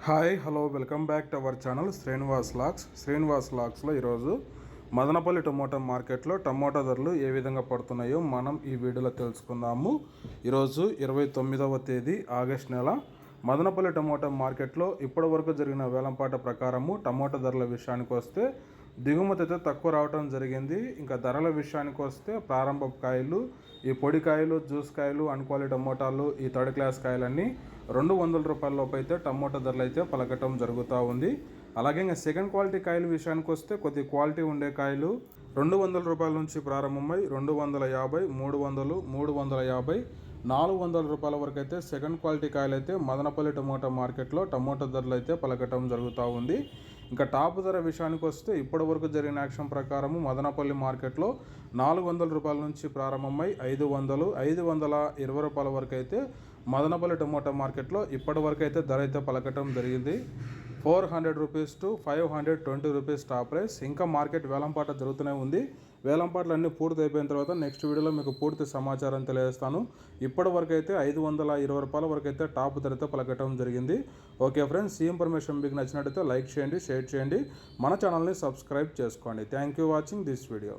Hi hello welcome back to our channel Srinivas లాక్స్లో ఈరోజు Madanapalle tomato మార్కెట్లో టమోటా ధరలు ఏ విధంగా పడుతున్నాయో మనం ఈ వీడియోలో తెలుసుకుందాము. ఈరోజు 29వ తేదీ ఆగస్ట్ నెల మదనపల్లి టమోటా మార్కెట్లో ఇప్పటి వరకు జరిగిన వేలంపాట ప్రకారము టమోటా ధరల విషయానికి వస్తే దిగుమతి అయితే తక్కువ రావడం జరిగింది. ఇంకా ధరల విషయానికి వస్తే ప్రారంభ కాయలు, ఈ పొడి కాయలు, జ్యూస్ కాయలు, అన్క్వాలిటీ టమోటాలు, ఈ థర్డ్ క్లాస్ కాయలన్నీ 200 రూపాయల లోపు అయితే టమోటా ధరలు అయితే పలకటం జరుగుతూ ఉంది. అలాగే ఇంకా సెకండ్ క్వాలిటీ కాయల విషయానికి వస్తే కొద్ది క్వాలిటీ ఉండే కాయలు 200 రూపాయల నుంచి ప్రారంభమై 250, 300, 350, 400 రూపాయల వరకు అయితే సెకండ్ క్వాలిటీ కాయలు అయితే మదనపల్లి టమోటా మార్కెట్లో టమోటా ధరలు అయితే పలకటం జరుగుతూ ఉంది. ఇంకా టాప్ ధర విషయానికి వస్తే ఇప్పటి వరకు జరిగిన యాక్షన్ ప్రకారము మదనపల్లి మార్కెట్లో 400 రూపాయల నుంచి ప్రారంభమై 500, 520 రూపాయల వరకు అయితే మదనపల్లి టమోటా మార్కెట్లో ఇప్పటి వరకు అయితే ధర అయితే పలకటం జరిగింది. 400 rupees to 520 rupees top price. ఇంకా మార్కెట్ వేలంపాట జరుగుతూనే ఉంది. వేలంపాట్లు అన్నీ పూర్తి అయిపోయిన తర్వాత నెక్స్ట్ వీడియోలో మీకు పూర్తి సమాచారం తెలియజేస్తాను. ఇప్పటి వరకు అయితే 520 రూపాయల వరకు అయితే టాప్ ధరతో పలకటం జరిగింది. ఓకే ఫ్రెండ్స్, ఈ ఇన్ఫర్మేషన్ మీకు నచ్చినట్టయితే లైక్ చేయండి, షేర్ చేయండి, మన ఛానల్ని సబ్స్క్రైబ్ చేసుకోండి. Thank you watching this video.